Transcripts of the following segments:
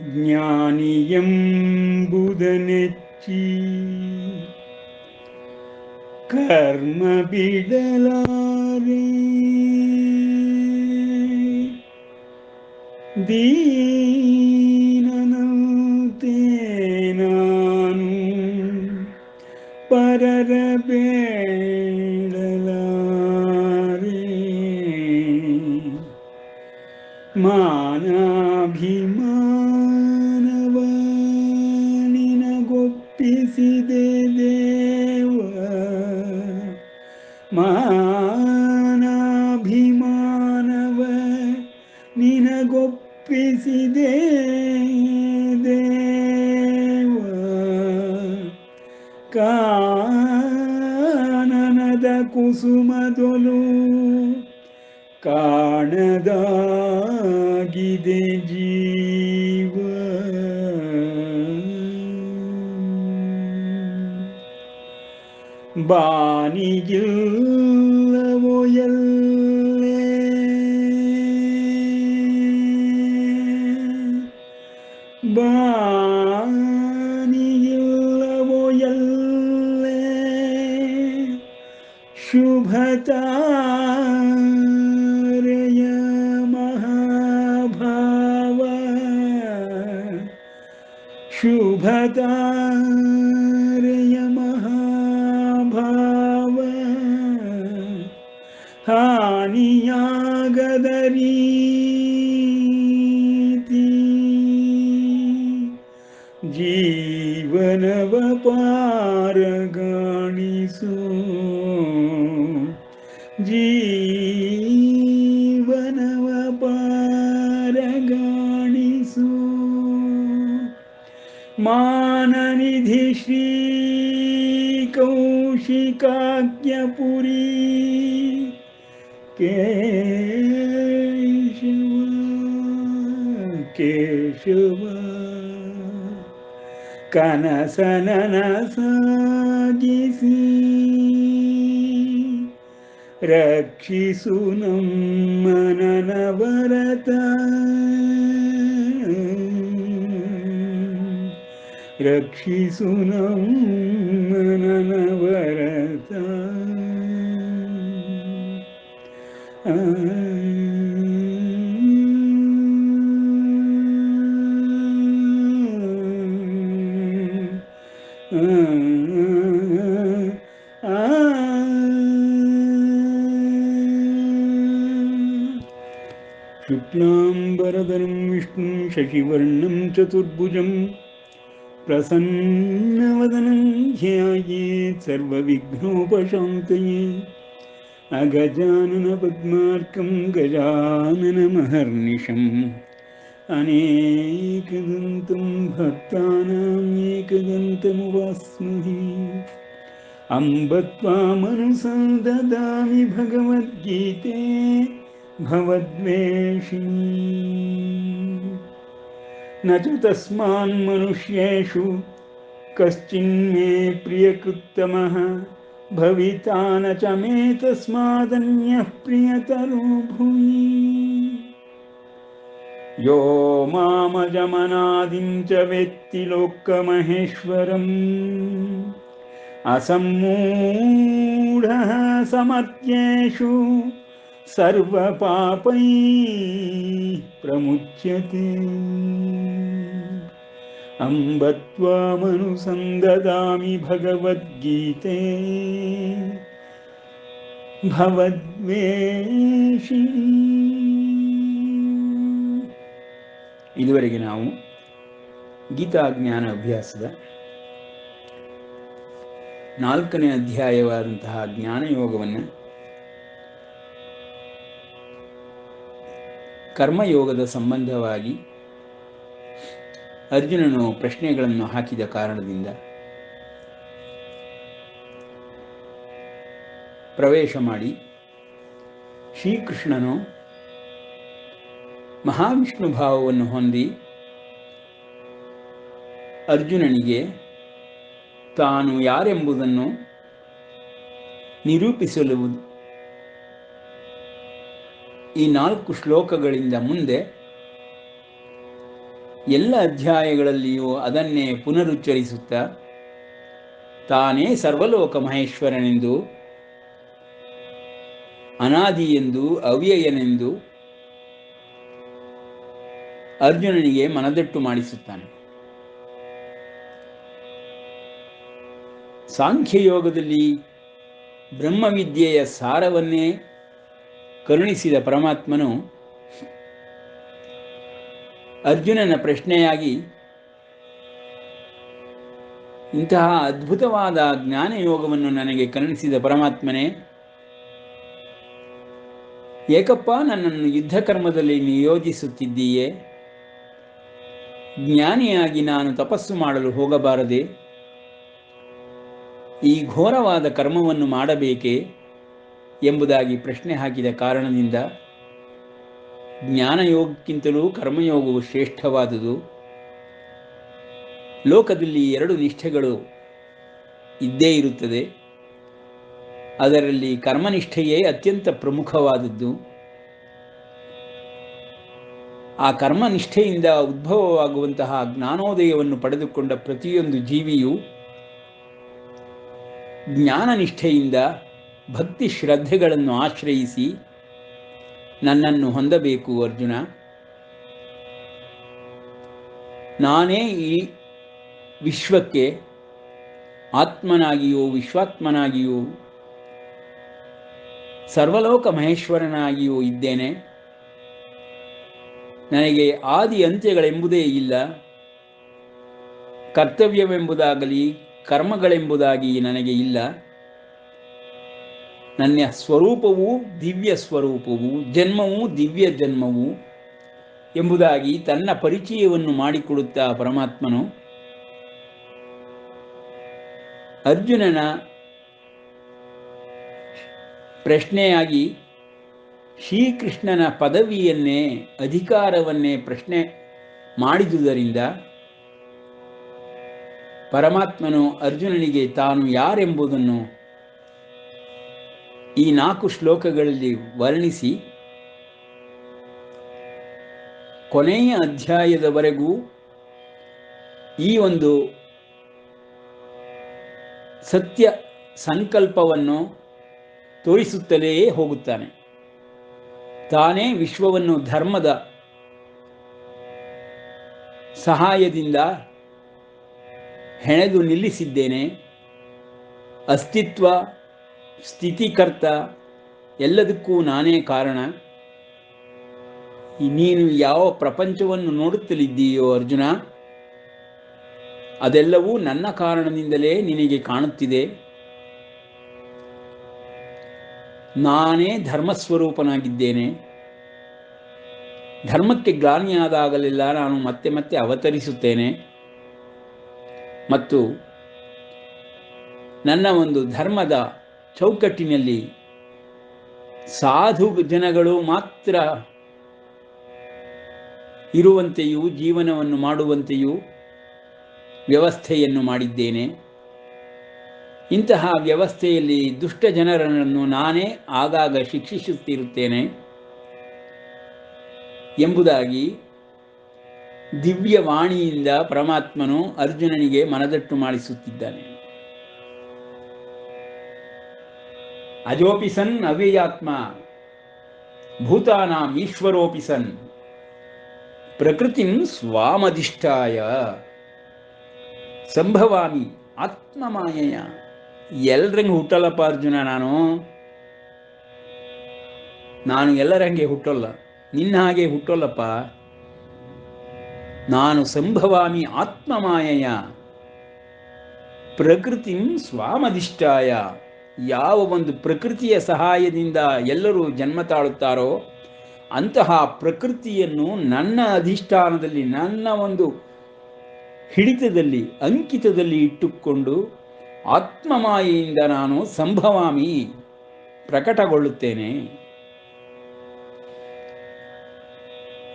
ಜ್ಞಾನಿಯೆಂಬುದನೆಚ್ಚಿ ಕರ್ಮ ಬಿಡಲಾರೆ ದೀನನಂತೆ ನಾನು ಪರರ ಬೇಡಲಾರೆ ಮಾನಾಭಿಮಾನವ ನಿನಗೊಪ್ಪಿಸಿದೆ ದೇವ ಮಾನಾಭಿಮಾನವ ನಿನಗೊಪ್ಪಿಸಿದೆ ದೇವ ಕಾನನದ ಕುಸುಮದೊಲು ಕಾಣದಾಗಿದೆ ಜೀವ ಬಾನಿಗಿಲ್ಲವೋ ಎಲ್ಲೇ ಬಾನಿಗಿಲ್ಲವೋ ಎಲ್ಲೇ ಶುಭತಾರೆಯ ಮಹಾಭಾವ ಶುಭತಾರೆಯ ಮಹಾಭಾವ ಹಾನಿಯಾಗದ ರೀತಿ ಜೀವನವ ಪಾರಗಾಣಿಸು ಜೀವನವ ಪಾರಗಾಣಿಸು ಮಾನನಿಧಿ ಶ್ರೀ ಕೌಶಿಕಾಜ್ಞಪುರಿ ಕೇಶವ ಕೇಶವ ಕನಸನನಸಾಗಿಸಿ ರಕ್ಷಿಸು ನಮ್ಮ ನನವರತ ರಕ್ಷಿಸು ನಮ್ಮ ನನವರತ ಶುಕ್ಲಾಂಬರಧರಂ ವಿಷ್ಣುಂ ಶಶಿವರ್ಣಂ ಚತುರ್ಭುಜಂ ಪ್ರಸನ್ನವದನಂ ಧ್ಯಾಯೇತ್ ಸರ್ವವಿಘ್ನೋಪಶಾಂತಯೇ ಅಗಜಾನನ ಪದ್ಮಾರ್ಕಂ ಗಜಾನನಮಹರ್ನಿಶಂ ಅನೇಕದಂತಂ ಭಕ್ತಾನಾಂ ಏಕದಂತಮುಪಾಸ್ಮಹೇ ಅಂಬ ತ್ವಾಮನುಸಂದದಾಮಿ ಭಗವದ್ಗೀತೆ ಭವದ್ವೇಷಿಣೀ ನ ಚ ತಸ್ಮಾನ್ಮನುಷ್ಯೇಷು ಕಶ್ಚಿನ್ಮೇ ಪ್ರಿಯಕೃತ್ತಮಃ ಭವಿತಾ ನ ಚ ಮೇ ತಸ್ಮಾದನ್ಯಃ ಪ್ರಿಯತರೋ ಭುವಿ ಯೋ ಮಾಮಜಮನಾದಿಂ ಚ ವೇತ್ತಿ ಲೋಕಮಹೇಶ್ವರಂ ಅಸಮ್ಮೂಢಃ ಸಮರ್ಥ್ಯೇಷು ಸರ್ವಪಾಪೈ ಪ್ರಮುಚ್ಯತೆ ಅಂಬ ತ್ವಾಮನುಸಂದದಾಮಿ ಭಗವದ್ಗೀತೆ ಭವದ್ವೇಷಿಣೀ. ಇದುವರೆಗೆ ನಾವು ಗೀತಾಜ್ಞಾನ ಅಭ್ಯಾಸದ 4ನೇ ಅಧ್ಯಾಯವಾದಂತಹ ಜ್ಞಾನಯೋಗವನ್ನು ಕರ್ಮಯೋಗದ ಸಂಬಂಧವಾಗಿ ಅರ್ಜುನನು ಪ್ರಶ್ನೆಗಳನ್ನು ಹಾಕಿದ ಕಾರಣದಿಂದ ಪ್ರವೇಶ ಮಾಡಿ ಶ್ರೀಕೃಷ್ಣನು ಮಹಾವಿಷ್ಣು ಭಾವವನ್ನು ಹೊಂದಿ ಅರ್ಜುನನಿಗೆ ತಾನು ಯಾರೆಂಬುದನ್ನು ನಿರೂಪಿಸಲು ಈ 4 ಶ್ಲೋಕಗಳಿಂದ ಮುಂದೆ ಎಲ್ಲ ಅಧ್ಯಾಯಗಳಲ್ಲಿಯೂ ಅದನ್ನೇ ಪುನರುಚ್ಚರಿಸುತ್ತಾ ತಾನೇ ಸರ್ವಲೋಕ ಮಹೇಶ್ವರನೆಂದು, ಅನಾದಿಯೆಂದು, ಅವ್ಯಯನೆಂದು ಅರ್ಜುನನಿಗೆ ಮನದಟ್ಟು ಮಾಡಿಸುತ್ತಾನೆ. ಸಾಂಖ್ಯಯೋಗದಲ್ಲಿ ಬ್ರಹ್ಮವಿದ್ಯೆಯ ಸಾರವನ್ನೇ ಕರುಣಿಸಿದ ಪರಮಾತ್ಮನು ಅರ್ಜುನನ ಪ್ರಶ್ನೆಯಾಗಿ, ಇಂತಹ ಅದ್ಭುತವಾದ ಜ್ಞಾನಯೋಗವನ್ನು ನನಗೆ ಕರುಣಿಸಿದ ಪರಮಾತ್ಮನೇ, ಏಕಪ್ಪ ನನ್ನನ್ನು ಯುದ್ಧಕರ್ಮದಲ್ಲಿ ನಿಯೋಜಿಸುತ್ತಿದ್ದೀಯೇ? ಜ್ಞಾನಿಯಾಗಿ ನಾನು ತಪಸ್ಸು ಮಾಡಲು ಹೋಗಬಾರದೆ? ಈ ಘೋರವಾದ ಕರ್ಮವನ್ನು ಮಾಡಬೇಕೇ ಎಂಬುದಾಗಿ ಪ್ರಶ್ನೆ ಹಾಕಿದ ಕಾರಣದಿಂದ ಜ್ಞಾನಯೋಗಕ್ಕಿಂತಲೂ ಕರ್ಮಯೋಗವು ಶ್ರೇಷ್ಠವಾದುದು. ಲೋಕದಲ್ಲಿ 2 ನಿಷ್ಠೆಗಳು ಇದ್ದೇ ಇರುತ್ತದೆ. ಅದರಲ್ಲಿ ಕರ್ಮನಿಷ್ಠೆಯೇ ಅತ್ಯಂತ ಪ್ರಮುಖವಾದದ್ದು. ಆ ಕರ್ಮನಿಷ್ಠೆಯಿಂದ ಉದ್ಭವವಾಗುವಂತಹ ಜ್ಞಾನೋದಯವನ್ನು ಪಡೆದುಕೊಂಡ ಪ್ರತಿಯೊಂದು ಜೀವಿಯು ಜ್ಞಾನನಿಷ್ಠೆಯಿಂದ ಭಕ್ತಿ ಶ್ರದ್ಧೆಗಳನ್ನು ಆಶ್ರಯಿಸಿ ನನ್ನನ್ನು ಹೊಂದಬೇಕು. ಅರ್ಜುನ, ನಾನೇ ಈ ವಿಶ್ವಕ್ಕೆ ಆತ್ಮನಾಗಿಯೂ ವಿಶ್ವಾತ್ಮನಾಗಿಯೂ ಸರ್ವಲೋಕ ಮಹೇಶ್ವರನಾಗಿಯೂ ಇದ್ದೇನೆ. ನನಗೆ ಆದಿ ಅಂತ್ಯಗಳೆಂಬುದೇ ಇಲ್ಲ. ಕರ್ತವ್ಯವೆಂಬುದಾಗಲಿ ಕರ್ಮಗಳೆಂಬುದಾಗಿ ನನಗೆ ಇಲ್ಲ. ನನ್ನ ಸ್ವರೂಪವೂ ದಿವ್ಯ ಸ್ವರೂಪವು, ಜನ್ಮವೂ ದಿವ್ಯ ಜನ್ಮವು ಎಂಬುದಾಗಿ ತನ್ನ ಪರಿಚಯವನ್ನು ಮಾಡಿಕೊಡುತ್ತಾ ಪರಮಾತ್ಮನು ಅರ್ಜುನನ ಪ್ರಶ್ನೆಯಾಗಿ ಶ್ರೀಕೃಷ್ಣನ ಪದವಿಯನ್ನೇ, ಅಧಿಕಾರವನ್ನೇ ಪ್ರಶ್ನೆ ಮಾಡಿದುದರಿಂದ ಪರಮಾತ್ಮನು ಅರ್ಜುನನಿಗೆ ತಾನು ಯಾರೆಂಬುದನ್ನು ಈ 4 ಶ್ಲೋಕಗಳಲ್ಲಿ ವರ್ಣಿಸಿ ಕೊನೆಯ ಅಧ್ಯಾಯದವರೆಗೂ ಈ ಒಂದು ಸತ್ಯ ಸಂಕಲ್ಪವನ್ನು ತೋರಿಸುತ್ತಲೇ ಹೋಗುತ್ತಾನೆ. ತಾನೇ ವಿಶ್ವವನ್ನು ಧರ್ಮದ ಸಹಾಯದಿಂದ ಹೆಣೆದು ನಿಲ್ಲಿಸಿದ್ದೇನೆ. ಅಸ್ತಿತ್ವ, ಸ್ಥಿತಿಕರ್ತ, ಎಲ್ಲದಕ್ಕೂ ನಾನೇ ಕಾರಣ. ನೀನು ಯಾವ ಪ್ರಪಂಚವನ್ನು ನೋಡುತ್ತಲಿದ್ದೀಯೋ ಅರ್ಜುನ, ಅದೆಲ್ಲವೂ ನನ್ನ ಕಾರಣದಿಂದಲೇ ನಿನಗೆ ಕಾಣುತ್ತಿದೆ. ನಾನೇ ಧರ್ಮಸ್ವರೂಪನಾಗಿದ್ದೇನೆ. ಧರ್ಮಕ್ಕೆ ಗ್ಲಾನಿಯಾದಾಗಲೆಲ್ಲ ನಾನು ಮತ್ತೆ ಮತ್ತೆ ಅವತರಿಸುತ್ತೇನೆ ಮತ್ತು ನನ್ನ ಒಂದು ಧರ್ಮದ ಚೌಕಟ್ಟಿನಲ್ಲಿ ಸಾಧು ಜನಗಳು ಮಾತ್ರ ಇರುವಂತೆಯೂ ಜೀವನವನ್ನು ಮಾಡುವಂತೆಯೂ ವ್ಯವಸ್ಥೆಯನ್ನು ಮಾಡಿದ್ದೇನೆ. ಇಂತಹ ವ್ಯವಸ್ಥೆಯಲ್ಲಿ ದುಷ್ಟ ಜನರನ್ನು ನಾನೇ ಆಗಾಗ ಶಿಕ್ಷಿಸುತ್ತಿರುತ್ತೇನೆ ಎಂಬುದಾಗಿ ದಿವ್ಯವಾಣಿಯಿಂದ ಪರಮಾತ್ಮನು ಅರ್ಜುನನಿಗೆ ಮನದಟ್ಟು ಮಾಡಿಸುತ್ತಿದ್ದಾನೆ. ಅಜೋಪಿ ಸನ್ ಅವ್ಯಯಾತ್ಮ ಭೂತಾನಾಂ ಈಶ್ವರೋಪಿ ಸನ್ ಪ್ರಕೃತಿಂ ಸ್ವಾಮಧಿಷ್ಠಾಯ ಸಂಭವಾಮಿ ಆತ್ಮಮಾಯೆಯ. ಎಲ್ಲರಂಗೆ ಹುಟ್ಟಲ್ಲಪ್ಪ ಅರ್ಜುನ, ನಾನು ಎಲ್ಲರಂಗೆ ಹುಟ್ಟಲ್ಲ, ನಿನ್ನ ಹಾಗೆ ಹುಟ್ಟಲ್ಲಪ್ಪ. ನಾನು ಸಂಭವಾಮಿ ಆತ್ಮಮಾಯೆಯ ಪ್ರಕೃತಿಂ ಸ್ವಾಮಧಿಷ್ಠಾಯ. ಯಾವ ಒಂದು ಪ್ರಕೃತಿಯ ಸಹಾಯದಿಂದ ಎಲ್ಲರೂ ಜನ್ಮ ತಾಳುತ್ತಾರೋ ಅಂತಹ ಪ್ರಕೃತಿಯನ್ನು ನನ್ನ ಅಧಿಷ್ಠಾನದಲ್ಲಿ, ನನ್ನ ಒಂದು ಹಿಡಿತದಲ್ಲಿ, ಅಂಕಿತದಲ್ಲಿ ಇಟ್ಟುಕೊಂಡು ಆತ್ಮಮಾಯೆಯಿಂದ ನಾನು ಸಂಭವಾಮಿ, ಪ್ರಕಟಗೊಳ್ಳುತ್ತೇನೆ.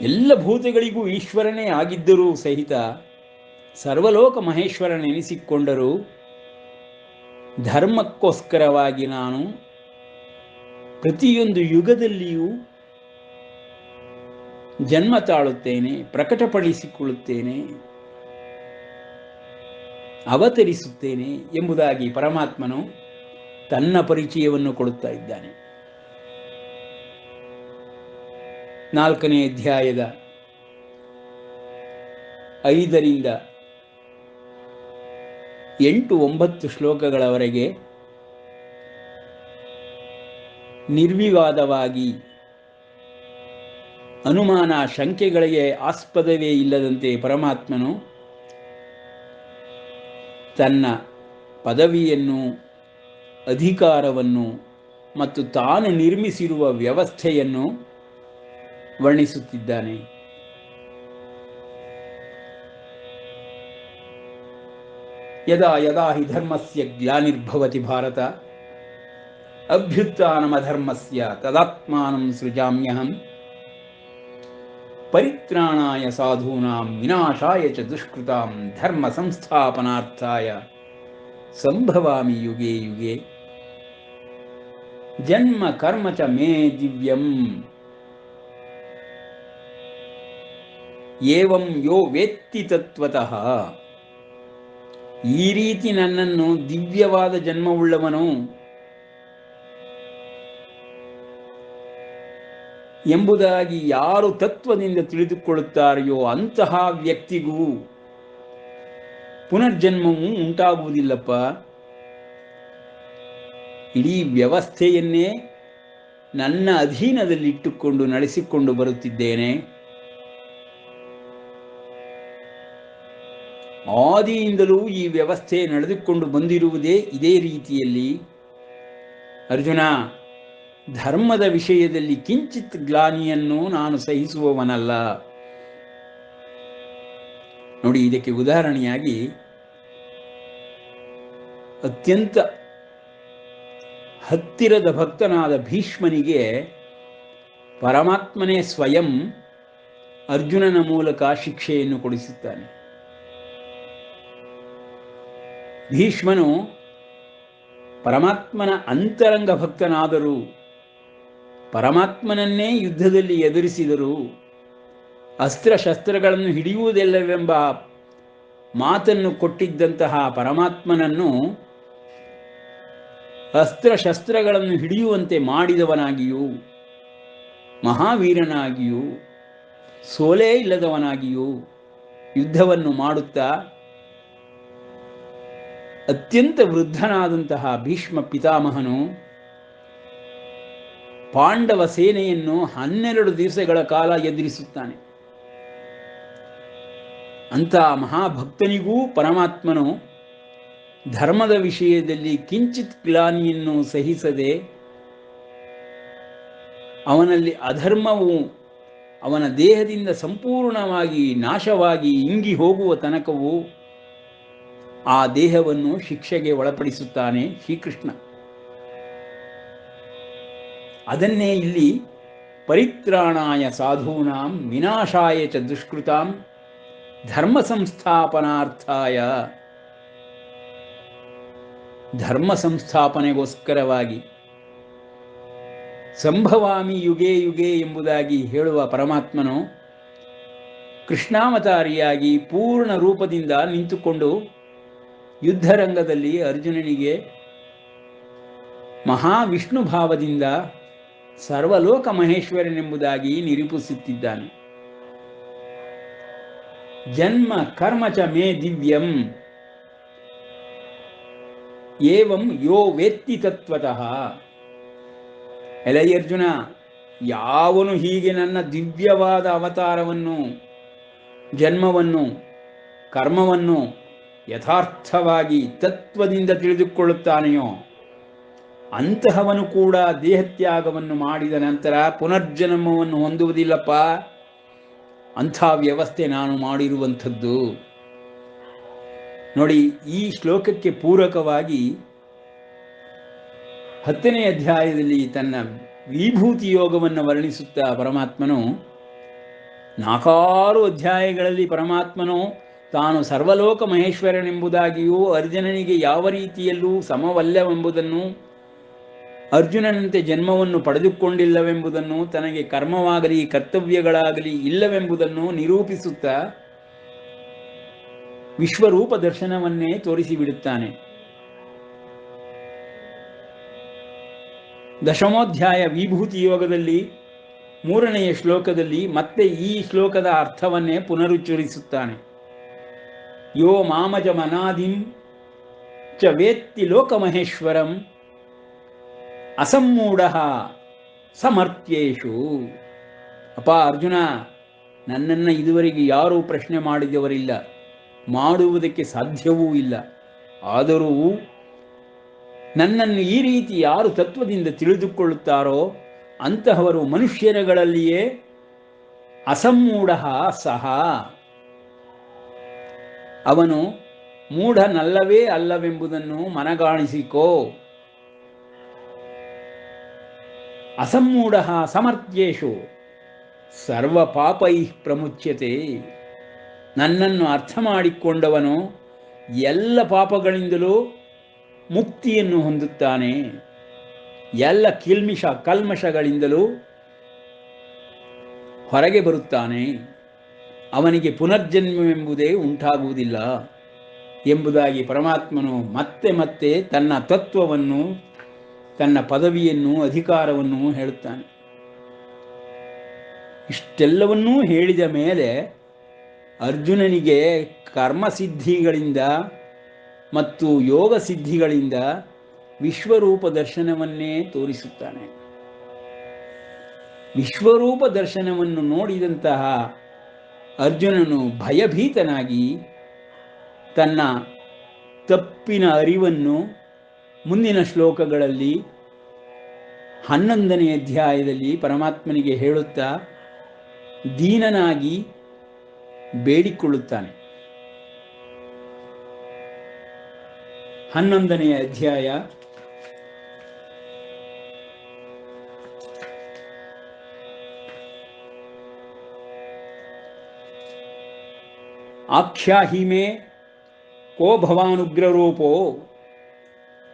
ಎಲ್ಲ ಭೂತಗಳಿಗೂ ಈಶ್ವರನೇ ಆಗಿದ್ದರೂ ಸಹಿತ ಸರ್ವಲೋಕ ಮಹೇಶ್ವರನೆನಿಸಿಕೊಂಡರೂ ಧರ್ಮಕ್ಕೋಸ್ಕರವಾಗಿ ನಾನು ಪ್ರತಿಯೊಂದು ಯುಗದಲ್ಲಿಯೂ ಜನ್ಮ ತಾಳುತ್ತೇನೆ, ಪ್ರಕಟಪಡಿಸಿಕೊಳ್ಳುತ್ತೇನೆ, ಅವತರಿಸುತ್ತೇನೆ ಎಂಬುದಾಗಿ ಪರಮಾತ್ಮನು ತನ್ನ ಪರಿಚಯವನ್ನು ಕೊಡುತ್ತಾ ಇದ್ದಾನೆ. 4ನೇ ಅಧ್ಯಾಯದ 5ರಿಂದ 8-9 ಶ್ಲೋಕಗಳವರೆಗೆ ನಿರ್ವಿವಾದವಾಗಿ ಅನುಮಾನ ಶಂಕೆಗಳಿಗೆ ಆಸ್ಪದವೇ ಇಲ್ಲದಂತೆ ಪರಮಾತ್ಮನು ತನ್ನ ಪದವಿಯನ್ನು, ಅಧಿಕಾರವನ್ನು ಮತ್ತು ತಾನು ನಿರ್ಮಿಸಿರುವ ವ್ಯವಸ್ಥೆಯನ್ನು ವರ್ಣಿಸುತ್ತಿದ್ದಾನೆ. ಯದಾ ಯದಾ ಹಿ ಧರ್ಮಸ್ಯ ಗ್ಲಾನಿರ್ಭವತಿ ಭಾರತ ಅಭ್ಯುತ್ಥಾನಮಧರ್ಮಸ್ಯ ತದಾತ್ಮಾನಂ ಸೃಜಾಮ್ಯಹಂ ಪರಿತ್ರಾಣಾಯ ಸಾಧೂನಾಂ ವಿನಾಶಾಯ ಚ ದುಷ್ಕೃತಾಂ ಧರ್ಮ ಸಂಸ್ಥಾಪನಾರ್ಥಾಯ ಸಂಭವಾಮಿ ಯುಗೆ ಯುಗೆ. ಜನ್ಮ ಕರ್ಮ ಚ ಮೇ ದಿವ್ಯಂ ಏವಂ ಯೋ ವೇತ್ತಿ ತತ್ವತಃ. ಈ ರೀತಿ ನನ್ನನ್ನು ದಿವ್ಯವಾದ ಜನ್ಮವುಳ್ಳವನು ಎಂಬುದಾಗಿ ಯಾರು ತತ್ವದಿಂದ ತಿಳಿದುಕೊಳ್ಳುತ್ತಾರೆಯೋ ಅಂತಹ ವ್ಯಕ್ತಿಗೂ ಪುನರ್ಜನ್ಮವೂ ಉಂಟಾಗುವುದಿಲ್ಲಪ್ಪ. ಇಡೀ ವ್ಯವಸ್ಥೆಯನ್ನೇ ನನ್ನ ಅಧೀನದಲ್ಲಿಟ್ಟುಕೊಂಡು ನಡೆಸಿಕೊಂಡು ಬರುತ್ತಿದ್ದೇನೆ. ಆದಿಯಿಂದಲೂ ಈ ವ್ಯವಸ್ಥೆ ನಡೆದುಕೊಂಡು ಬಂದಿರುವುದೇ ಇದೇ ರೀತಿಯಲ್ಲಿ. ಅರ್ಜುನ, ಧರ್ಮದ ವಿಷಯದಲ್ಲಿ ಕಿಂಚಿತ್ ಗ್ಲಾನಿಯನ್ನು ನಾನು ಸಹಿಸುವವನಲ್ಲ. ನೋಡಿ, ಇದಕ್ಕೆ ಉದಾಹರಣೆಯಾಗಿ ಅತ್ಯಂತ ಹತ್ತಿರದ ಭಕ್ತನಾದ ಭೀಷ್ಮನಿಗೆ ಪರಮಾತ್ಮನೇ ಸ್ವಯಂ ಅರ್ಜುನನ ಮೂಲಕ ಶಿಕ್ಷೆಯನ್ನು ಕೊಡಿಸುತ್ತಾನೆ. ಭೀಷ್ಮನು ಪರಮಾತ್ಮನ ಅಂತರಂಗ ಭಕ್ತನಾದರೂ, ಪರಮಾತ್ಮನನ್ನೇ ಯುದ್ಧದಲ್ಲಿ ಎದುರಿಸಿದರು, ಅಸ್ತ್ರಶಸ್ತ್ರಗಳನ್ನು ಹಿಡಿಯುವುದಿಲ್ಲವೆಂಬ ಮಾತನ್ನು ಕೊಟ್ಟಿದ್ದಂತಹ ಪರಮಾತ್ಮನನ್ನು ಅಸ್ತ್ರಶಸ್ತ್ರಗಳನ್ನು ಹಿಡಿಯುವಂತೆ ಮಾಡಿದವನಾಗಿಯೂ, ಮಹಾವೀರನಾಗಿಯೂ, ಸೋಲೇ ಇಲ್ಲದವನಾಗಿಯೂ ಯುದ್ಧವನ್ನು ಮಾಡುತ್ತಾ ಅತ್ಯಂತ ವೃದ್ಧನಾದಂತಹ ಭೀಷ್ಮ ಪಿತಾಮಹನು ಪಾಂಡವ ಸೇನೆಯನ್ನು 12 ದಿವಸಗಳ ಕಾಲ ಎದುರಿಸುತ್ತಾನೆ. ಅಂತಹ ಮಹಾಭಕ್ತನಿಗೂ ಪರಮಾತ್ಮನು ಧರ್ಮದ ವಿಷಯದಲ್ಲಿ ಕಿಂಚಿತ್ ಗ್ಲಾನಿಯನ್ನು ಸಹಿಸದೆ, ಅವನಲ್ಲಿ ಅಧರ್ಮವು ಅವನ ದೇಹದಿಂದ ಸಂಪೂರ್ಣವಾಗಿ ನಾಶವಾಗಿ ಇಂಗಿ ಹೋಗುವ ತನಕವೂ ಆ ದೇಹವನ್ನು ಶಿಕ್ಷೆಗೆ ಒಳಪಡಿಸುತ್ತಾನೆ ಶ್ರೀಕೃಷ್ಣ. ಅದನ್ನೇ ಇಲ್ಲಿ ಪರಿತ್ರಾಣಾಯ ಸಾಧೂನಾಂ ವಿನಾಶಾಯ ಚ ದುಷ್ಕೃತಾಂ ಧರ್ಮ ಸಂಸ್ಥಾಪನಾರ್ಥಾಯ, ಧರ್ಮ ಸಂಸ್ಥಾಪನೆಗೋಸ್ಕರವಾಗಿ ಸಂಭವಾಮಿ ಯುಗೆ ಯುಗೆ ಎಂಬುದಾಗಿ ಹೇಳುವ ಪರಮಾತ್ಮನು ಕೃಷ್ಣಾವತಾರಿಯಾಗಿ ಪೂರ್ಣ ರೂಪದಿಂದ ನಿಂತುಕೊಂಡು ಯುದ್ಧರಂಗದಲ್ಲಿ ಅರ್ಜುನನಿಗೆ ಮಹಾವಿಷ್ಣು ಭಾವದಿಂದ ಸರ್ವಲೋಕ ಮಹೇಶ್ವರನೆಂಬುದಾಗಿ ನಿರೂಪಿಸುತ್ತಿದ್ದಾನೆ. ಜನ್ಮ ಕರ್ಮ ಚ ಮೇ ದಿವ್ಯಂ ಏವಂ ಯೋ ವೇತ್ತಿ ತತ್ವತಃ. ಎಲೈ ಅರ್ಜುನ, ಯಾವನು ಹೀಗೆ ನನ್ನ ದಿವ್ಯವಾದ ಅವತಾರವನ್ನು, ಜನ್ಮವನ್ನು, ಕರ್ಮವನ್ನು ಯಥಾರ್ಥವಾಗಿ ತತ್ವದಿಂದ ತಿಳಿದುಕೊಳ್ಳುತ್ತಾನೆಯೋ ಅಂತಹವನು ಕೂಡ ದೇಹತ್ಯಾಗವನ್ನು ಮಾಡಿದ ನಂತರ ಪುನರ್ಜನ್ಮವನ್ನು ಹೊಂದುವುದಿಲ್ಲಪ್ಪ. ಅಂಥ ವ್ಯವಸ್ಥೆ ನಾನು ಮಾಡಿರುವಂಥದ್ದು. ನೋಡಿ, ಈ ಶ್ಲೋಕಕ್ಕೆ ಪೂರಕವಾಗಿ 10ನೇ ಅಧ್ಯಾಯದಲ್ಲಿ ತನ್ನ ವಿಭೂತಿ ಯೋಗವನ್ನು ವರ್ಣಿಸುತ್ತಾ ಪರಮಾತ್ಮನು 4 ಅಧ್ಯಾಯಗಳಲ್ಲಿ ಪರಮಾತ್ಮನು ತಾನು ಸರ್ವಲೋಕ ಮಹೇಶ್ವರನೆಂಬುದಾಗಿಯೂ ಅರ್ಜುನನಿಗೆ ಯಾವ ರೀತಿಯಲ್ಲೂ ಸಮವಲ್ಲವೆಂಬುದನ್ನು ಅರ್ಜುನನಂತೆ ಜನ್ಮವನ್ನು ಪಡೆದುಕೊಂಡಿಲ್ಲವೆಂಬುದನ್ನು, ತನಗೆ ಕರ್ಮವಾಗಲಿ ಕರ್ತವ್ಯಗಳಾಗಲಿ ಇಲ್ಲವೆಂಬುದನ್ನು ನಿರೂಪಿಸುತ್ತಾ ವಿಶ್ವರೂಪ ದರ್ಶನವನ್ನೇ ತೋರಿಸಿಬಿಡುತ್ತಾನೆ. ದಶಮೋಧ್ಯಾಯ ವಿಭೂತಿ ಯೋಗದಲ್ಲಿ 3ನೆಯ ಶ್ಲೋಕದಲ್ಲಿ ಮತ್ತೆ ಈ ಶ್ಲೋಕದ ಅರ್ಥವನ್ನೇ ಪುನರುಚ್ಚರಿಸುತ್ತಾನೆ. ಯೋ ಮಾಮಜ ಮನಾದಿಂ ಚ ವೇತ್ತಿ ಲೋಕಮಹೇಶ್ವರಂ ಅಸಮ್ಮೂಢ ಸಮರ್ಥ್ಯೇಷು. ಅಪ್ಪ ಅರ್ಜುನ, ನನ್ನನ್ನು ಇದುವರೆಗೆ ಯಾರೂ ಪ್ರಶ್ನೆ ಮಾಡಿದವರಿಲ್ಲ, ಮಾಡುವುದಕ್ಕೆ ಸಾಧ್ಯವೂ ಇಲ್ಲ. ಆದರೂ ನನ್ನನ್ನು ಈ ರೀತಿ ಯಾರು ತತ್ವದಿಂದ ತಿಳಿದುಕೊಳ್ಳುತ್ತಾರೋ ಅಂತಹವರು ಮನುಷ್ಯರುಗಳಲ್ಲಿಯೇ ಅಸಮ್ಮೂಢ ಸಹ. ಅವನು ಮೂಢನಲ್ಲವೇ ಅಲ್ಲವೆಂಬುದನ್ನು ಮನಗಾಣಿಸಿಕೋ. ಅಸಮ್ಮೂಢ ಸಮರ್ಥ್ಯೇಷು ಸರ್ವ ಪಾಪೈ ಪ್ರಮುಚ್ಯತೆ. ನನ್ನನ್ನು ಅರ್ಥ ಮಾಡಿಕೊಂಡವನು ಎಲ್ಲ ಪಾಪಗಳಿಂದಲೂ ಮುಕ್ತಿಯನ್ನು ಹೊಂದುತ್ತಾನೆ, ಎಲ್ಲ ಕಲ್ಮಶಗಳಿಂದಲೂ ಹೊರಗೆ ಬರುತ್ತಾನೆ, ಅವನಿಗೆ ಪುನರ್ಜನ್ಮವೆಂಬುದೇ ಉಂಟಾಗುವುದಿಲ್ಲ ಎಂಬುದಾಗಿ ಪರಮಾತ್ಮನು ಮತ್ತೆ ಮತ್ತೆ ತನ್ನ ತತ್ವವನ್ನು, ತನ್ನ ಪದವಿಯನ್ನು, ಅಧಿಕಾರವನ್ನು ಹೇಳುತ್ತಾನೆ. ಇಷ್ಟೆಲ್ಲವನ್ನೂ ಹೇಳಿದ ಮೇಲೆ ಅರ್ಜುನನಿಗೆ ಕರ್ಮಸಿದ್ಧಿಗಳಿಂದ ಮತ್ತು ಯೋಗ ಸಿದ್ಧಿಗಳಿಂದ ವಿಶ್ವರೂಪ ದರ್ಶನವನ್ನೇ ತೋರಿಸುತ್ತಾನೆ. ವಿಶ್ವರೂಪ ದರ್ಶನವನ್ನು ನೋಡಿದಂತಹ ಅರ್ಜುನನು ಭಯಭೀತನಾಗಿ ತನ್ನ ತಪ್ಪಿನ ಅರಿವನ್ನು ಮುಂದಿನ ಶ್ಲೋಕಗಳಲ್ಲಿ 11ನೇ ಅಧ್ಯಾಯದಲ್ಲಿ ಪರಮಾತ್ಮನಿಗೆ ಹೇಳುತ್ತಾ ದೀನನಾಗಿ ಬೇಡಿಕೊಳ್ಳುತ್ತಾನೆ. 11ನೇ ಅಧ್ಯಾಯ ಆಖ್ಯಾಹಿ ಮೇ ಕೋ ಭವಾನುಗ್ರರೂಪೋ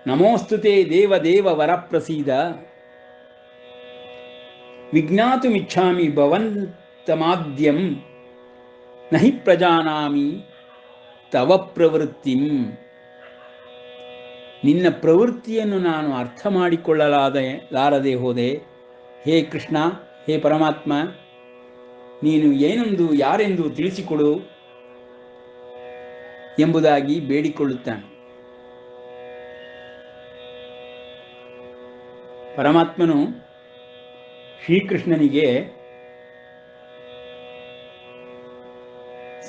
ನಮೋಸ್ತುತೆ ದೇವದೇವ ವರಪ್ರಸೀದ ವಿಜ್ಞಾತುಮಿಚ್ಛಾಮಿ ಭವಂತಮಾದ್ಯಂ ನಹಿ ಪ್ರಜಾನಾಮಿ ತವ ಪ್ರವೃತ್ತಿಂ. ನಿನ್ನ ಪ್ರವೃತ್ತಿಯನ್ನು ನಾನು ಅರ್ಥ ಮಾಡಿಕೊಳ್ಳಲಾರದೆ ಹೋದೆ. ಹೇ ಕೃಷ್ಣ, ಹೇ ಪರಮಾತ್ಮ, ನೀನು ಏನೆಂದು ಯಾರೆಂದು ತಿಳಿಸಿಕೊಡು ಎಂಬುದಾಗಿ ಬೇಡಿಕೊಳ್ಳುತ್ತಾನೆ. ಪರಮಾತ್ಮನು ಶ್ರೀಕೃಷ್ಣನಿಗೆ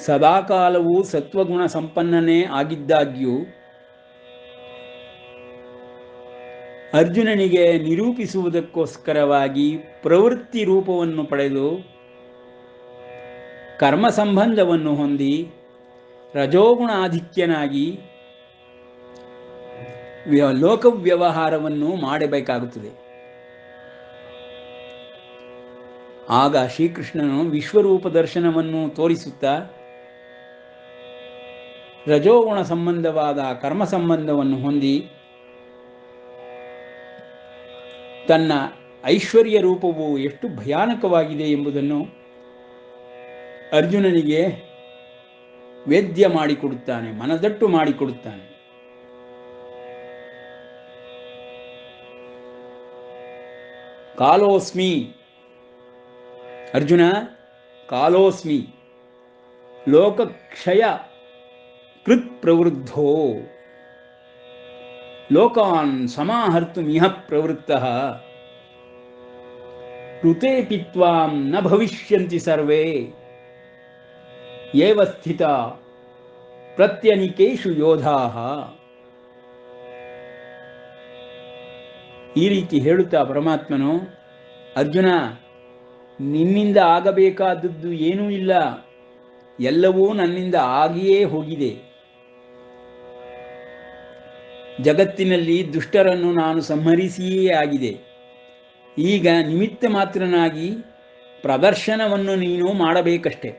ಸದಾಕಾಲವೂ ಸತ್ವಗುಣ ಸಂಪನ್ನನೇ ಆಗಿದ್ದಾಗ್ಯೂ ಅರ್ಜುನನಿಗೆ ನಿರೂಪಿಸುವುದಕ್ಕೋಸ್ಕರವಾಗಿ ಪ್ರವೃತ್ತಿ ರೂಪವನ್ನು ಪಡೆದು ಕರ್ಮ ಸಂಬಂಧವನ್ನು ಹೊಂದಿ ರಜೋಗುಣಾಧಿಕ್ಯನಾಗಿ ಲೋಕವ್ಯವಹಾರವನ್ನು ಮಾಡಬೇಕಾಗುತ್ತದೆ. ಆಗ ಶ್ರೀಕೃಷ್ಣನು ವಿಶ್ವರೂಪ ದರ್ಶನವನ್ನು ತೋರಿಸುತ್ತಾ ರಜೋಗುಣ ಸಂಬಂಧವಾದ ಕರ್ಮ ಸಂಬಂಧವನ್ನು ಹೊಂದಿ ತನ್ನ ಐಶ್ವರ್ಯ ರೂಪವು ಎಷ್ಟು ಭಯಾನಕವಾಗಿದೆ ಎಂಬುದನ್ನು ಅರ್ಜುನನಿಗೆ ವೇದ್ಯ ಮಾಡಿಕೊಡುತ್ತಾನೆ, ಮನದಟ್ಟು ಮಾಡಿಕೊಡುತ್ತಾನೆ. ಕಾಲೋಸ್ಮಿ ಅರ್ಜುನ, ಕಾಲೋಸ್ಮಿ ಲೋಕಕ್ಷಯ ಕೃತ್ ಪ್ರವೃದ್ಧೋ ಲೋಕಾನ್ ಸಮಾಹರ್ತುಮಿಹ ಪ್ರವೃತ್ತಃ ಋತೇಪಿ ತ್ವಾಂ ನ ಭವಿಷ್ಯಂತಿ ಸರ್ವೇ ಏವ ಸ್ಥಿತ ಪ್ರತ್ಯನಿಕೇಷು ಯೋಧಾಃ. ಈ ರೀತಿ ಹೇಳುತ್ತಾ ಪರಮಾತ್ಮನು, ಅರ್ಜುನ, ನಿನ್ನಿಂದ ಆಗಬೇಕಾದದ್ದು ಏನೂ ಇಲ್ಲ, ಎಲ್ಲವೂ ನನ್ನಿಂದ ಆಗಿಯೇ ಹೋಗಿದೆ. ಜಗತ್ತಿನಲ್ಲಿ ದುಷ್ಟರನ್ನು ನಾನು ಸಂಹರಿಸಿಯೇ ಆಗಿದೆ. ಈಗ ನಿಮಿತ್ತ ಮಾತ್ರನಾಗಿ ಪ್ರದರ್ಶನವನ್ನು ನೀನು ಮಾಡಬೇಕಷ್ಟೆ.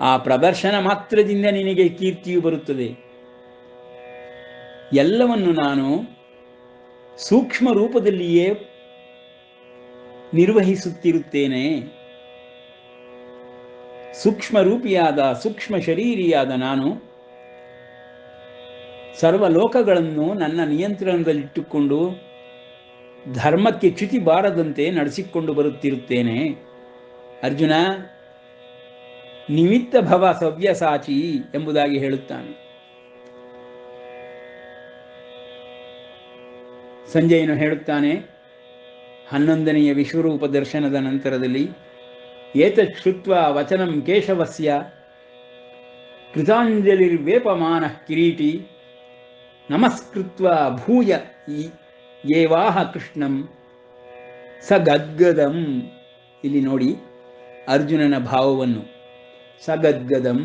ಆ ಪ್ರದರ್ಶನ ಮಾತ್ರದಿಂದ ನಿನಗೆ ಕೀರ್ತಿಯು ಬರುತ್ತದೆ. ಎಲ್ಲವನ್ನು ನಾನು ಸೂಕ್ಷ್ಮ ರೂಪದಲ್ಲಿಯೇ ನಿರ್ವಹಿಸುತ್ತಿರುತ್ತೇನೆ. ಸೂಕ್ಷ್ಮ ರೂಪಿಯಾದ ಸೂಕ್ಷ್ಮ ಶರೀರಿಯಾದ ನಾನು ಸರ್ವಲೋಕಗಳನ್ನು ನನ್ನ ನಿಯಂತ್ರಣದಲ್ಲಿಟ್ಟುಕೊಂಡು ಧರ್ಮಕ್ಕೆ ಚ್ಯುತಿ ಬಾರದಂತೆ ನಡೆಸಿಕೊಂಡು ಬರುತ್ತಿರುತ್ತೇನೆ. ಅರ್ಜುನ, ನಿಮಿತ್ತ ಭವ ಸವ್ಯಸಾಚಿ ಎಂಬುದಾಗಿ ಹೇಳುತ್ತಾನೆ. ಸಂಜಯನು ಹೇಳುತ್ತಾನೆ 11ನೆಯ ವಿಶ್ವರೂಪ ದರ್ಶನದ ನಂತರದಲ್ಲಿ, ಏತತ್ ಶ್ರುತ್ವಾ ವಚನಂ ಕೇಶವಸ್ಯ ಕೃತಾಂಜಲಿರ್ವೇಪಮಾನ ಕಿರೀಟಿ ನಮಸ್ಕೃತ್ವಾ ಭೂಯ ಏವಾಹ ಕೃಷ್ಣಂ ಸ ಗದ್ಗದಂ. ಇಲ್ಲಿ ನೋಡಿ ಅರ್ಜುನನ ಭಾವವನ್ನು. ಸ ಗದ್ಗದಂ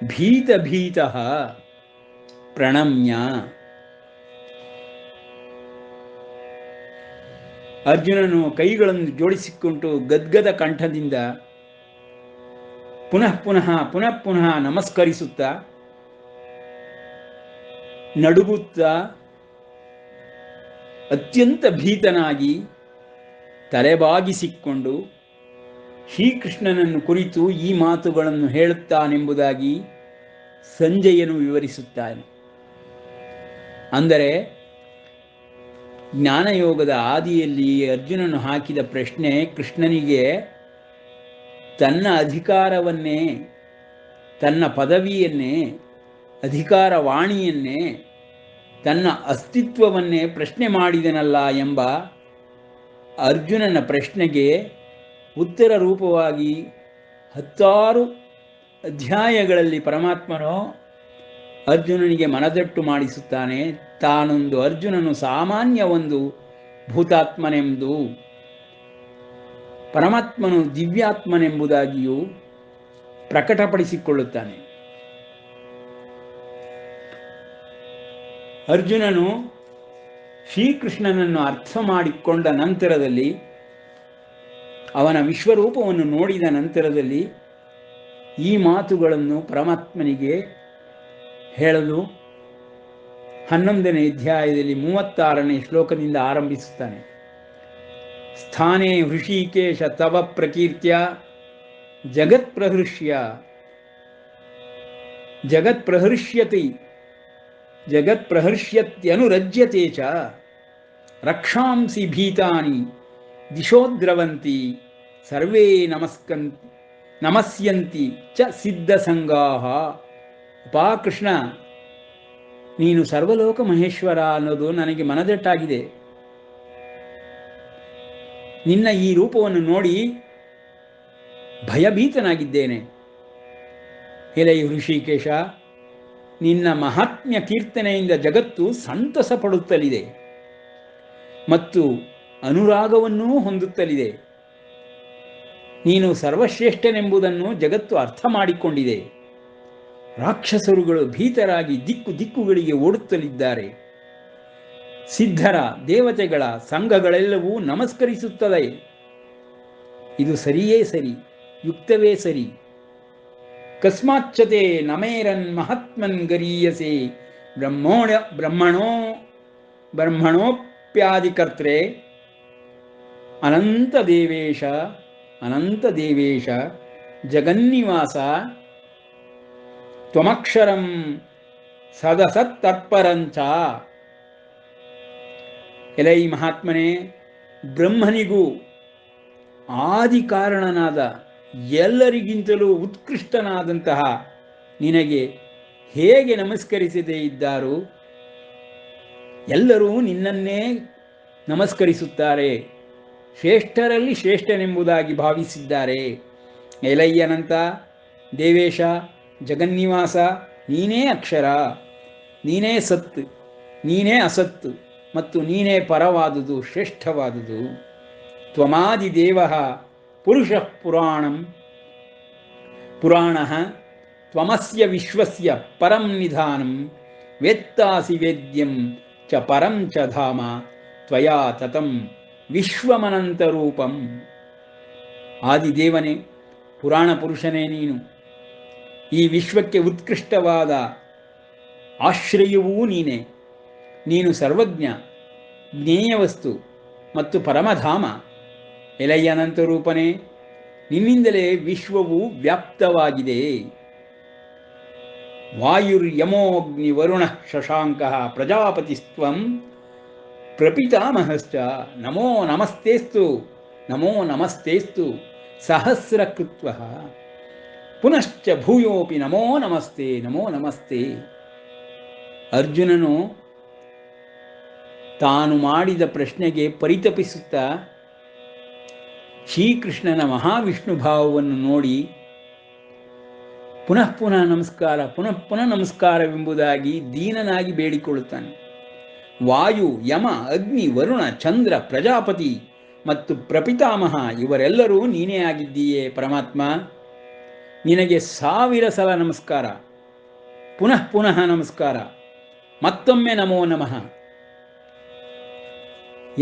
ಭೀತ ಭೀತಃ ಪ್ರಣಮ್ಯ. ಅರ್ಜುನನು ಕೈಗಳನ್ನು ಜೋಡಿಸಿಕೊಂಡು ಗದ್ಗದ ಕಂಠದಿಂದ ಪುನಃ ಪುನಃ ಪುನಃ ಪುನಃ ನಮಸ್ಕರಿಸುತ್ತಾ, ನಡುಗುತ್ತಾ, ಅತ್ಯಂತ ಭೀತನಾಗಿ ತಲೆಬಾಗಿಸಿಕೊಂಡು ಶ್ರೀಕೃಷ್ಣನನ್ನು ಕುರಿತು ಈ ಮಾತುಗಳನ್ನು ಹೇಳುತ್ತಾನೆಂಬುದಾಗಿ ಸಂಜಯನು ವಿವರಿಸುತ್ತಾನೆ. ಅಂದರೆ ಜ್ಞಾನಯೋಗದ ಆದಿಯಲ್ಲಿ ಅರ್ಜುನನು ಹಾಕಿದ ಪ್ರಶ್ನೆ ಕೃಷ್ಣನಿಗೆ ತನ್ನ ಅಧಿಕಾರವನ್ನೇ, ತನ್ನ ಪದವಿಯನ್ನೇ, ಅಧಿಕಾರವಾಣಿಯನ್ನೇ, ತನ್ನ ಅಸ್ತಿತ್ವವನ್ನೇ ಪ್ರಶ್ನೆ ಮಾಡಿದನಲ್ಲ ಎಂಬ ಅರ್ಜುನನ ಪ್ರಶ್ನೆಗೆ ಉತ್ತರ ರೂಪವಾಗಿ 16 ಅಧ್ಯಾಯಗಳಲ್ಲಿ ಪರಮಾತ್ಮನು ಅರ್ಜುನನಿಗೆ ಮನದಟ್ಟು ಮಾಡಿಸುತ್ತಾನೆ. ತಾನೊಂದು ಅರ್ಜುನನು ಸಾಮಾನ್ಯ ಒಂದು ಭೂತಾತ್ಮನೆಂದು, ಪರಮಾತ್ಮನು ದಿವ್ಯಾತ್ಮನೆಂಬುದಾಗಿಯೂ ಪ್ರಕಟಪಡಿಸಿಕೊಳ್ಳುತ್ತಾನೆ. ಅರ್ಜುನನು ಶ್ರೀಕೃಷ್ಣನನ್ನು ಅರ್ಥ ಮಾಡಿಕೊಂಡ ನಂತರದಲ್ಲಿ, ಅವನ ವಿಶ್ವರೂಪವನ್ನು ನೋಡಿದ ನಂತರದಲ್ಲಿ ಈ ಮಾತುಗಳನ್ನು ಪರಮಾತ್ಮನಿಗೆ ಹೇಳಲು 11ನೇ ಅಧ್ಯಾಯದಲ್ಲಿ 36ನೇ ಶ್ಲೋಕದಿಂದ ಆರಂಭಿಸುತ್ತಾನೆ. ಸ್ಥಾನೇ ಹೃಷಿಕೇಶ ತವ ಪ್ರಕೀರ್ತ್ಯ ಜಗತ್ಪ್ರಹೃಷ್ಯತ್ಯನುರಜ್ಯತೆ ಚ ರಕ್ಷಾಂಸಿ ಭೀತಾನಿ ದಿಶೋದ್ರವಂತಿ ಸರ್ವೇ ನಮಸ್ಯಂತಿ ಚ ಸಿದ್ಧಸಂಗಾಹ. ಅಪಾ ಕೃಷ್ಣ, ನೀನು ಸರ್ವಲೋಕ ಮಹೇಶ್ವರ ಅನ್ನೋದು ನನಗೆ ಮನದಟ್ಟಾಗಿದೆ. ನಿನ್ನ ಈ ರೂಪವನ್ನು ನೋಡಿ ಭಯಭೀತನಾಗಿದ್ದೇನೆ. ಎಲೈ ಹೃಷಿಕೇಶ, ನಿನ್ನ ಮಹಾತ್ಮ್ಯ ಕೀರ್ತನೆಯಿಂದ ಜಗತ್ತು ಸಂತಸ ಪಡುತ್ತಲಿದೆ ಮತ್ತು ಅನುರಾಗವನ್ನೂ ಹೊಂದುತ್ತಲಿದೆ. ನೀನು ಸರ್ವಶ್ರೇಷ್ಠನೆಂಬುದನ್ನು ಜಗತ್ತು ಅರ್ಥ ಮಾಡಿಕೊಂಡಿದೆ. ರಾಕ್ಷಸರುಗಳು ಭೀತರಾಗಿ ದಿಕ್ಕುಗಳಿಗೆ ಓಡುತ್ತಲಿದ್ದಾರೆ. ಸಿದ್ಧರ, ದೇವತೆಗಳ ಸಂಘಗಳೆಲ್ಲವೂ ನಮಸ್ಕರಿಸುತ್ತದೆ. ಇದು ಸರಿಯೇ ಸರಿ, ಯುಕ್ತವೇ ಸರಿ. ಕಸ್ಮಾಚ್ಚತೆ ನಮೇರನ್ ಮಹಾತ್ಮನ್ ಗರೀಯಸೆ ಬ್ರಹ್ಮಣೋಪ್ಯಾದಿಕರ್ತ್ರೆ ಅನಂತ ದೇವೇಶ ಜಗನ್ನಿವಾಸ ತ್ವಮಕ್ಷರಂ ಸದಸತ್ತರ್ಪರಂಚ. ಎಲೈ ಮಹಾತ್ಮನೇ, ಬ್ರಹ್ಮನಿಗೂ ಆದಿ ಕಾರಣನಾದ ಎಲ್ಲರಿಗಿಂತಲೂ ಉತ್ಕೃಷ್ಟನಾದಂತಹ ನಿನಗೆ ಹೇಗೆ ನಮಸ್ಕರಿಸದೇ ಇದ್ದಾರೋ, ಎಲ್ಲರೂ ನಿನ್ನನ್ನೇ ನಮಸ್ಕರಿಸುತ್ತಾರೆ, ಶ್ರೇಷ್ಠರಲ್ಲಿ ಶ್ರೇಷ್ಠನೆಂಬುದಾಗಿ ಭಾವಿಸಿದ್ದಾರೆ. ಎಲಯ್ಯನಂತ ದೇವೇಶ, ಜಗನ್ನಿವಾಸ, ನೀನೇ ಅಕ್ಷರ, ನೀನೇ ಸತ್, ನೀನೇ ಅಸತ್ ಮತ್ತು ನೀನೇ ಪರವಾದುದು, ಶ್ರೇಷ್ಠವಾದುದು. ತ್ವಮಾದಿದೇವಃ ಪುರುಷಃ ಪುರಾಣಃ ತ್ವಮಸ್ಯ ವಿಶ್ವಸ್ಯ ಪರಂ ನಿಧಾನಂ ವೇತ್ತಾಸಿ ವೇದ್ಯಂ ಚ ಪರಂ ಚ ಧಾಮ ತ್ವಯಾ ತತಂ ವಿಶ್ವಮನಂತರೂಪಂ. ಆದಿದೇವನೇ, ಪುರಾಣ ಪುರುಷನೇ ನೀನು. ಈ ವಿಶ್ವಕ್ಕೆ ಉತ್ಕೃಷ್ಟವಾದ ಆಶ್ರಯವೂ ನೀನೇ. ನೀನು ಸರ್ವಜ್ಞ, ಜ್ಞೇಯ ವಸ್ತು ಮತ್ತು ಪರಮಧಾಮ. ಎಲೈ ಅನಂತರೂಪನೇ, ನಿನ್ನಿಂದಲೇ ವಿಶ್ವವು ವ್ಯಾಪ್ತವಾಗಿದೆ. ವಾಯುರ್ಯಮೋಗ್ನಿ ವರುಣ ಶಶಾಂಕ ಪ್ರಜಾಪತಿಸ್ತ್ವಂ ಪ್ರಪಿತಾಮಹಶ್ಚ ನಮೋ ನಮಸ್ತೇಸ್ತು ನಮೋ ನಮಸ್ತೇಸ್ತು ಸಹಸ್ರಕೃತ್ವಃ ಪುನಶ್ಚ ಭೂಯೋಪಿ ನಮೋ ನಮಸ್ತೆ ನಮೋ ನಮಸ್ತೆ. ಅರ್ಜುನನು ತಾನು ಮಾಡಿದ ಪ್ರಶ್ನೆಗೆ ಪರಿತಪಿಸುತ್ತಾ ಶ್ರೀಕೃಷ್ಣನ ಮಹಾವಿಷ್ಣು ಭಾವವನ್ನು ನೋಡಿ ಪುನಃ ಪುನಃ ನಮಸ್ಕಾರ ಪುನಃ ಪುನಃ ನಮಸ್ಕಾರವೆಂಬುದಾಗಿ ದೀನನಾಗಿ ಬೇಡಿಕೊಳ್ಳುತ್ತಾನೆ. ವಾಯು, ಯಮ, ಅಗ್ನಿ, ವರುಣ, ಚಂದ್ರ, ಪ್ರಜಾಪತಿ ಮತ್ತು ಪ್ರಪಿತಾಮಹ ಇವರೆಲ್ಲರೂ ನೀನೇ ಆಗಿದ್ದೀಯೇ ಪರಮಾತ್ಮ. ನಿನಗೆ 1000 ಸಲ ನಮಸ್ಕಾರ, ಪುನಃ ಪುನಃ ನಮಸ್ಕಾರ, ಮತ್ತೊಮ್ಮೆ ನಮೋ ನಮಃ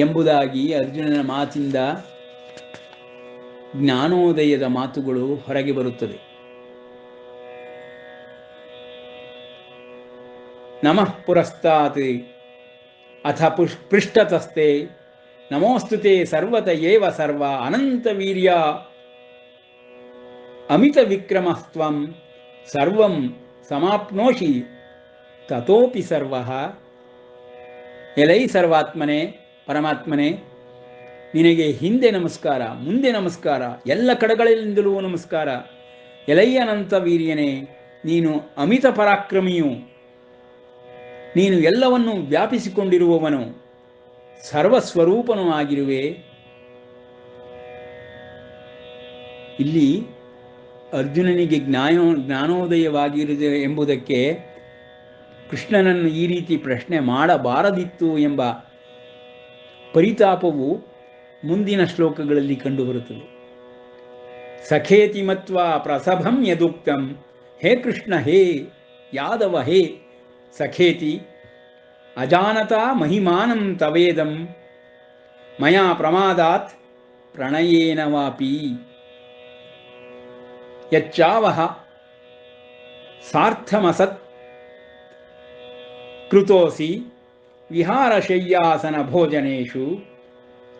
ಎಂಬುದಾಗಿ ಅರ್ಜುನನ ಮಾತಿಂದ ಜ್ಞಾನೋದಯದ ಮಾತುಗಳು ಹೊರಗೆ ಬರುತ್ತದೆ. ನಮಃ ಪುರಸ್ತಾತ್ ಅಥ ಪೃಷ್ಠತಸ್ತೆ ನಮೋಸ್ತುತೆ ಸರ್ವತ ಏವ ಸರ್ವ ಅನಂತ ವೀರ್ಯ ಅಮಿತ ವಿಕ್ರಮಸ್ತ್ವಂ ಸರ್ವಂ ಸಮಾಪ್ನೋಷಿ ತತೋಪಿ ಸರ್ವಃ. ಎಲೈ ಸರ್ವಾತ್ಮನೇ, ಪರಮಾತ್ಮನೇ, ನಿನಗೆ ಹಿಂದೆ ನಮಸ್ಕಾರ, ಮುಂದೆ ನಮಸ್ಕಾರ, ಎಲ್ಲ ಕಡೆಗಳಿಂದಲೂ ನಮಸ್ಕಾರ. ಎಲೈ ಅನಂತ ವೀರ್ಯನೇ, ನೀನು ಅಮಿತ ಪರಾಕ್ರಮಿಯು, ನೀನು ಎಲ್ಲವನ್ನೂ ವ್ಯಾಪಿಸಿಕೊಂಡಿರುವವನು, ಸರ್ವಸ್ವರೂಪನೂ ಆಗಿರುವೆ. ಇಲ್ಲಿ ಅರ್ಜುನನಿಗೆ ಜ್ಞಾನೋದಯವಾಗಿರುತ್ತದೆ ಎಂಬುದಕ್ಕೆ ಕೃಷ್ಣನನ್ನು ಈ ರೀತಿ ಪ್ರಶ್ನೆ ಮಾಡಬಾರದಿತ್ತು ಎಂಬ ಪರಿತಾಪವು ಮುಂದಿನ ಶ್ಲೋಕಗಳಲ್ಲಿ ಕಂಡುಬರುತ್ತದೆ. ಸಖೇತಿ ಮತ್ವಾ ಪ್ರಸಭಂ ಯದುಕ್ತಂ, ಹೇ ಕೃಷ್ಣ, ಹೇ ಯಾದವ, ಹೇ ಸಖೇತಿ ಅಜಾನತಾ ಮಹಿಮಾನಂ ತವೇದಂ ಮಯಾ ಪ್ರಮಾದಾತ್ ಪ್ರಣಯೇನ ವಾಪಿ ಯಚ್ಚಾವಹ ಸಾರ್ಥಮಸತ್ ಕೃತೋಸಿ ವಿಹಾರಶಯ್ಯಾಸನ ಭೋಜನೇಷು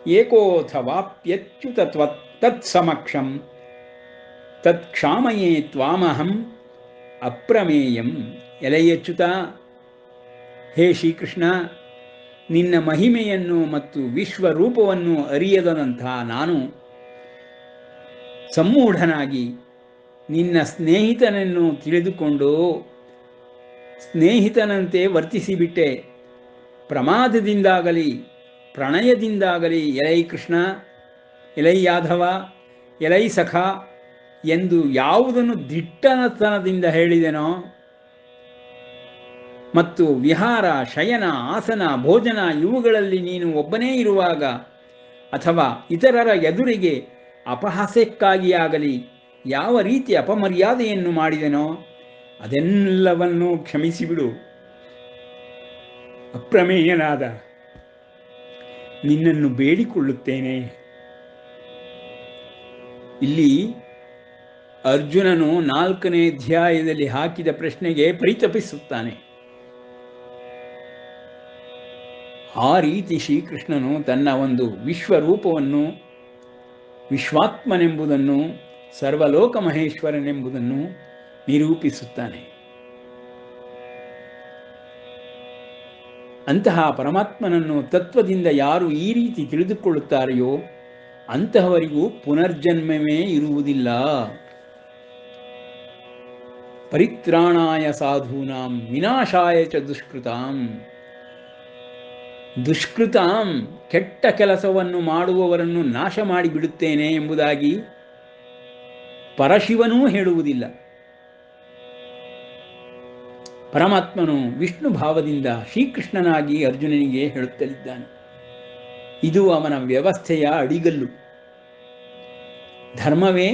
ಏಕೋಥವಾಪ್ಯಚ್ಯುತ ತತ್ಸಮಕ್ಷಂ ತತ್ಕ್ಷಾಮಯೇ ತ್ವಾಮಹಂ ಅಪ್ರಮೇಯಂ. ಎಲೆಯಚ್ಯುತ, ಹೇ ಶ್ರೀಕೃಷ್ಣ, ನಿನ್ನ ಮಹಿಮೆಯನ್ನು ಮತ್ತು ವಿಶ್ವರೂಪವನ್ನು ಅರಿಯದಂತಹ ನಾನು ಸಮ್ಮೂಢನಾಗಿ ನಿನ್ನ ಸ್ನೇಹಿತನನ್ನು ತಿಳಿದುಕೊಂಡು ಸ್ನೇಹಿತನಂತೆ ವರ್ತಿಸಿಬಿಟ್ಟೆ. ಪ್ರಮಾದದಿಂದಾಗಲಿ ಪ್ರಣಯದಿಂದಾಗಲಿ ಎಲೈ ಕೃಷ್ಣ, ಎಲೈ ಯಾದವ, ಎಲೈ ಸಖ ಎಂದು ಯಾವುದನ್ನು ದಿಟ್ಟತನದಿಂದ ಹೇಳಿದೆನೋ ಮತ್ತು ವಿಹಾರ, ಶಯನ, ಆಸನ, ಭೋಜನ ಇವುಗಳಲ್ಲಿ ನೀನು ಒಬ್ಬನೇ ಇರುವಾಗ ಅಥವಾ ಇತರರ ಎದುರಿಗೆ ಅಪಹಾಸ್ಯಕ್ಕಾಗಿಯಾಗಲಿ ಯಾವ ರೀತಿ ಅಪಮರ್ಯಾದೆಯನ್ನು ಮಾಡಿದೆನೋ ಅದೆಲ್ಲವನ್ನೂ ಕ್ಷಮಿಸಿಬಿಡು. ಅಪ್ರಮೇಯನಾದ ನಿನ್ನನ್ನು ಬೇಡಿಕೊಳ್ಳುತ್ತೇನೆ. ಇಲ್ಲಿ ಅರ್ಜುನನು 4ನೇ ಅಧ್ಯಾಯದಲ್ಲಿ ಹಾಕಿದ ಪ್ರಶ್ನೆಗೆ ಪರಿತಪಿಸುತ್ತಾನೆ. ಆ ರೀತಿ ಶ್ರೀಕೃಷ್ಣನು ತನ್ನ ಒಂದು ವಿಶ್ವರೂಪವನ್ನು, ವಿಶ್ವಾತ್ಮನೆಂಬುದನ್ನು, ಸರ್ವಲೋಕ ಮಹೇಶ್ವರನೆಂಬುದನ್ನು ನಿರೂಪಿಸುತ್ತಾನೆ. ಅಂತಹ ಪರಮಾತ್ಮನನ್ನು ತತ್ವದಿಂದ ಯಾರು ಈ ರೀತಿ ತಿಳಿದುಕೊಳ್ಳುತ್ತಾರೆಯೋ ಅಂತಹವರಿಗೂ ಪುನರ್ಜನ್ಮವೇ ಇರುವುದಿಲ್ಲ. ಪರಿತ್ರಾಣಾಯ ಸಾಧೂನಾಂ ವಿನಾಶಾಯ ಚ ದುಷ್ಕೃತಾಂ. ದುಷ್ಕೃತಾಂ, ಕೆಟ್ಟ ಕೆಲಸವನ್ನು ಮಾಡುವವರನ್ನು ನಾಶ ಮಾಡಿಬಿಡುತ್ತೇನೆ ಎಂಬುದಾಗಿ ಪರಶಿವನೂ ಹೇಳುವುದಿಲ್ಲ. ಪರಮಾತ್ಮನು ವಿಷ್ಣು ಭಾವದಿಂದ ಶ್ರೀಕೃಷ್ಣನಾಗಿ ಅರ್ಜುನನಿಗೆ ಹೇಳುತ್ತಲಿದ್ದಾನೆ. ಇದು ಅವನ ವ್ಯವಸ್ಥೆಯ ಅಡಿಗಲ್ಲು. ಧರ್ಮವೇ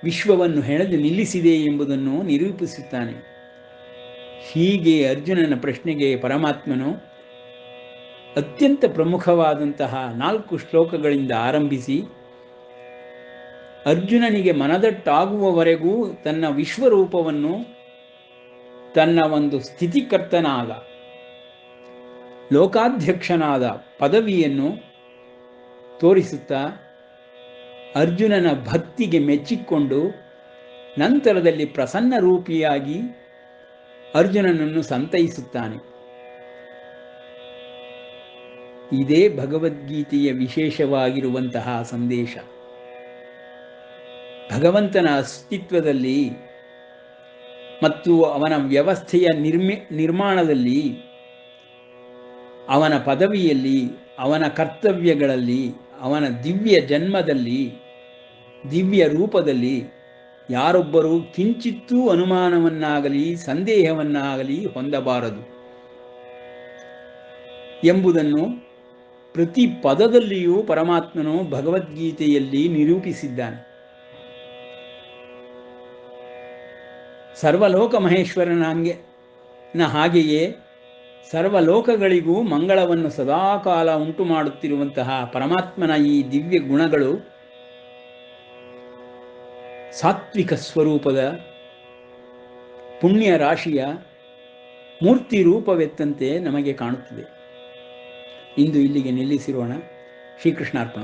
ವಿಶ್ವವನ್ನು ಹೆಣೆದು ನಿಲ್ಲಿಸಿದೆ ಎಂಬುದನ್ನು ನಿರೂಪಿಸುತ್ತಾನೆ. ಹೀಗೆ ಅರ್ಜುನನ ಪ್ರಶ್ನೆಗೆ ಪರಮಾತ್ಮನು ಅತ್ಯಂತ ಪ್ರಮುಖವಾದಂತಹ 4 ಶ್ಲೋಕಗಳಿಂದ ಆರಂಭಿಸಿ ಅರ್ಜುನನಿಗೆ ಮನದಟ್ಟಾಗುವವರೆಗೂ ತನ್ನ ವಿಶ್ವರೂಪವನ್ನು, ತನ್ನ ಒಂದು ಸ್ಥಿತಿಕರ್ತನಾದ ಲೋಕಾಧ್ಯಕ್ಷನಾದ ಪದವಿಯನ್ನು ತೋರಿಸುತ್ತಾ ಅರ್ಜುನನ ಭಕ್ತಿಗೆ ಮೆಚ್ಚಿಕೊಂಡು ನಂತರದಲ್ಲಿ ಪ್ರಸನ್ನ ರೂಪಿಯಾಗಿ ಅರ್ಜುನನನ್ನು ಸಂತೈಸುತ್ತಾನೆ. ಇದೇ ಭಗವದ್ಗೀತೆಯ ವಿಶೇಷವಾಗಿರುವಂತಹ ಸಂದೇಶ. ಭಗವಂತನ ಅಸ್ತಿತ್ವದಲ್ಲಿ ಮತ್ತು ಅವನ ವ್ಯವಸ್ಥೆಯ ನಿರ್ಮಾಣದಲ್ಲಿ, ಅವನ ಪದವಿಯಲ್ಲಿ, ಅವನ ಕರ್ತವ್ಯಗಳಲ್ಲಿ, ಅವನ ದಿವ್ಯ ಜನ್ಮದಲ್ಲಿ, ದಿವ್ಯ ರೂಪದಲ್ಲಿ ಯಾರೊಬ್ಬರೂ ಕಿಂಚಿತ್ತೂ ಅನುಮಾನವನ್ನಾಗಲಿ ಸಂದೇಹವನ್ನಾಗಲಿ ಹೊಂದಬಾರದು ಎಂಬುದನ್ನು ಪ್ರತಿ ಪದದಲ್ಲಿಯೂ ಪರಮಾತ್ಮನು ಭಗವದ್ಗೀತೆಯಲ್ಲಿ ನಿರೂಪಿಸಿದ್ದಾನೆ. ಸರ್ವಲೋಕ ಮಹೇಶ್ವರನ ಹಾಗೆಯೇ ಸರ್ವಲೋಕಗಳಿಗೂ ಮಂಗಳವನ್ನು ಸದಾಕಾಲ ಉಂಟು ಮಾಡುತ್ತಿರುವಂತಹ ಪರಮಾತ್ಮನ ಈ ದಿವ್ಯ ಗುಣಗಳು ಸಾತ್ವಿಕ ಸ್ವರೂಪದ ಪುಣ್ಯ ರಾಶಿಯ ಮೂರ್ತಿ ರೂಪವೆತ್ತಂತೆ ನಮಗೆ ಕಾಣುತ್ತದೆ. ಇಂದು ಇಲ್ಲಿಗೆ ನಿಲ್ಲಿಸಿರೋಣ. ಶ್ರೀಕೃಷ್ಣಾರ್ಪಣ.